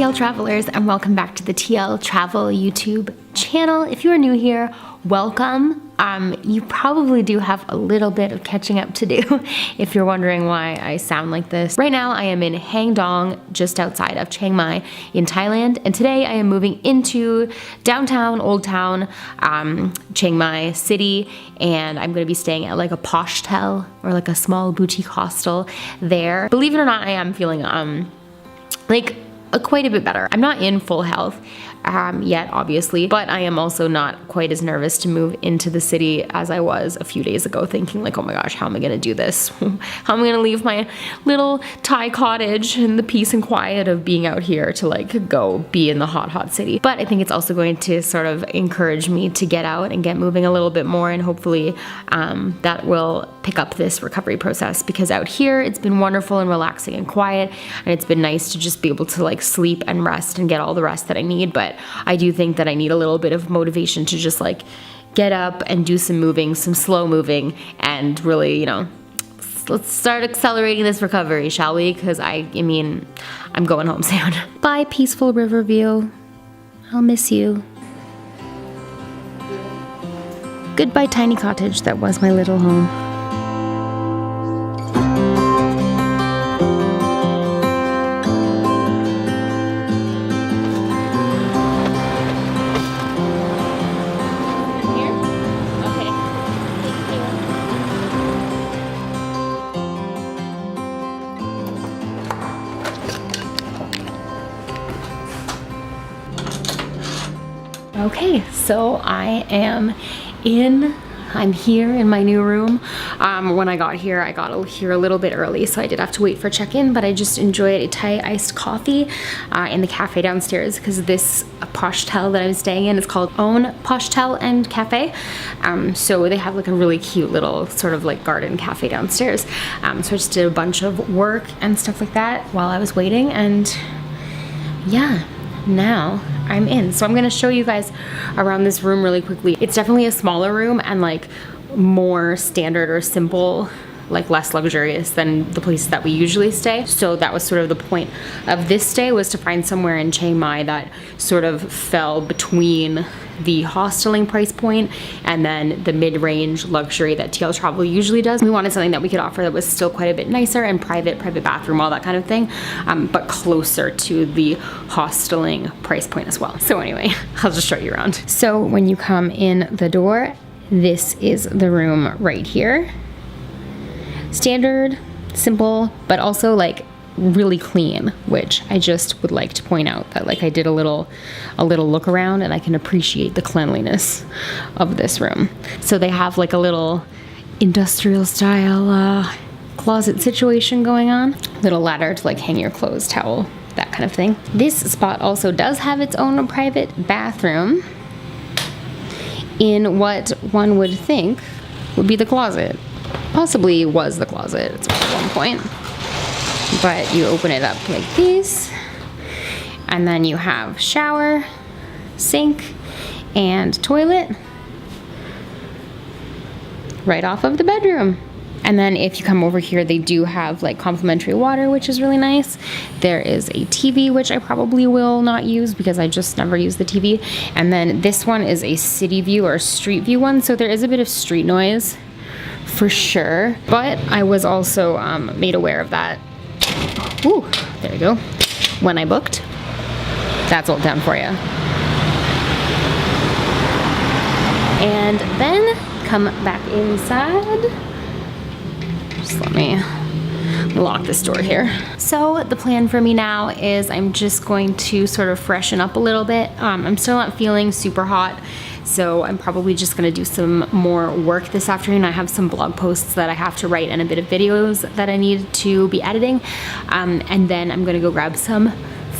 TL Travelers, and welcome back to the TL Travel YouTube channel. If you are new here, welcome. You probably do have a little bit of catching up to do if you're wondering why I sound like this. Right now I am in Hang Dong, just outside of Chiang Mai in Thailand, and today I am moving into downtown, Old Town, Chiang Mai city, and I'm gonna be staying at like a Poshtel or like a small boutique hostel there. Believe it or not, I am feeling quite a bit better. I'm not in full health yet, obviously, but I am also not quite as nervous to move into the city as I was a few days ago, thinking like, oh my gosh, how am I gonna do this? How am I gonna leave my little Thai cottage and the peace and quiet of being out here to like go be in the hot city? But I think it's also going to sort of encourage me to get out and get moving a little bit more, and hopefully that will pick up this recovery process, because out here it's been wonderful and relaxing and quiet, and it's been nice to just be able to like sleep and rest and get all the rest that I need. But I do think that I need a little bit of motivation to just like get up and do some moving, some slow moving, and really, you know, let's start accelerating this recovery, shall we? Because I mean, I'm going home soon. Bye, peaceful river view. I'll miss you. Goodbye, tiny cottage that was my little home. Okay, so I'm here in my new room. When I got here a little bit early, so I did have to wait for check-in, but I just enjoyed a Thai iced coffee in the cafe downstairs, because this Poshtel that I'm staying in is called OON Poshtel and Cafe. So they have like a really cute little sort of like garden cafe downstairs. So I just did a bunch of work and stuff like that while I was waiting, and yeah, now I'm in. So I'm gonna show you guys around this room really quickly. It's definitely a smaller room and like more standard or simple, like less luxurious than the places that we usually stay. So that was sort of the point of this stay, was to find somewhere in Chiang Mai that sort of fell between the hosteling price point and then the mid-range luxury that TL Travel usually does. We wanted something that we could offer that was still quite a bit nicer and private bathroom, all that kind of thing, but closer to the hosteling price point as well. So anyway, I'll just show you around. So when you come in the door, this is the room right here. Standard, simple, but also like really clean, which I just would like to point out that like I did a little look around, and I can appreciate the cleanliness of this room. So they have like a little industrial style closet situation going on, little ladder to like hang your clothes, towel, that kind of thing. This spot also does have its own private bathroom in what one would think would be the closet. Possibly was the closet at one point, but you open it up like this, and then you have shower, sink, and toilet right off of the bedroom. And then if you come over here, they do have like complimentary water, which is really nice. There is a TV, which I probably will not use because I just never use the TV. And then this one is a city view or street view one, so there is a bit of street noise for sure, but I was also made aware of that. Ooh, there you go. When I booked. That's Old Town for you. And then come back inside. Just let me lock this door here. So the plan for me now is I'm just going to sort of freshen up a little bit. I'm still not feeling super hot, so I'm probably just gonna do some more work this afternoon. I have some blog posts that I have to write and a bit of videos that I need to be editing. And then I'm gonna go grab some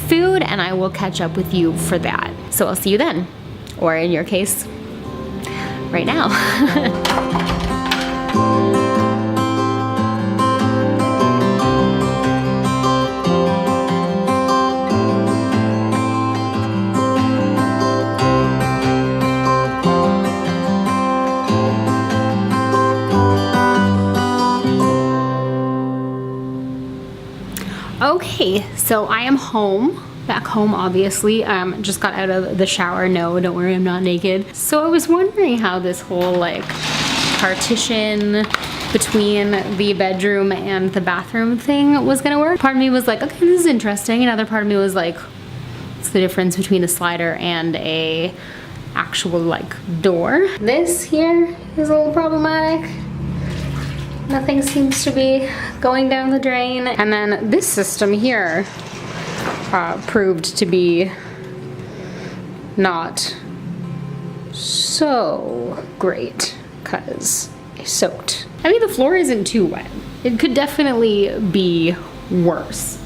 food, and I will catch up with you for that. So I'll see you then, or in your case, right now. Okay, so I am home, back back home, obviously. Just got out of the shower. No, don't worry, I'm not naked. So I was wondering how this whole like partition between the bedroom and the bathroom thing was gonna work. Part of me was like, okay, this is interesting. Another part of me was like, what's the difference between a slider and a actual like door? This here is a little problematic. Nothing seems to be going down the drain. And then this system here proved to be not so great because I soaked. I mean, the floor isn't too wet. It could definitely be worse.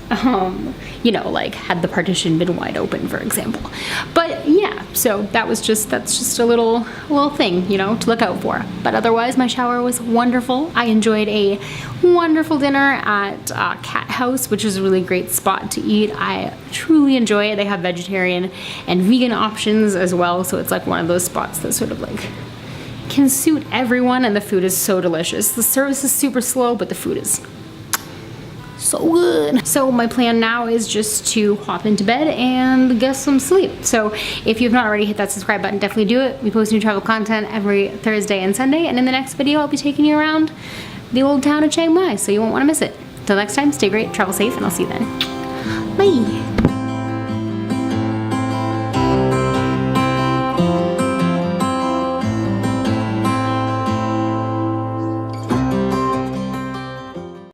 You know, like had the partition been wide open, for example. But yeah, so that's just a little thing, you know, to look out for. But otherwise, my shower was wonderful. I enjoyed a wonderful dinner at Cat House, which is a really great spot to eat. I truly enjoy it. They have vegetarian and vegan options as well, so it's like one of those spots that sort of like can suit everyone, and the food is so delicious. The service is super slow, but the food is so good. So my plan now is just to hop into bed and get some sleep. So if you've not already hit that subscribe button, definitely do it. We post new travel content every Thursday and Sunday, and in the next video I'll be taking you around the old town of Chiang Mai, so you won't want to miss it. Till next time, stay great, travel safe, and I'll see you then. Bye.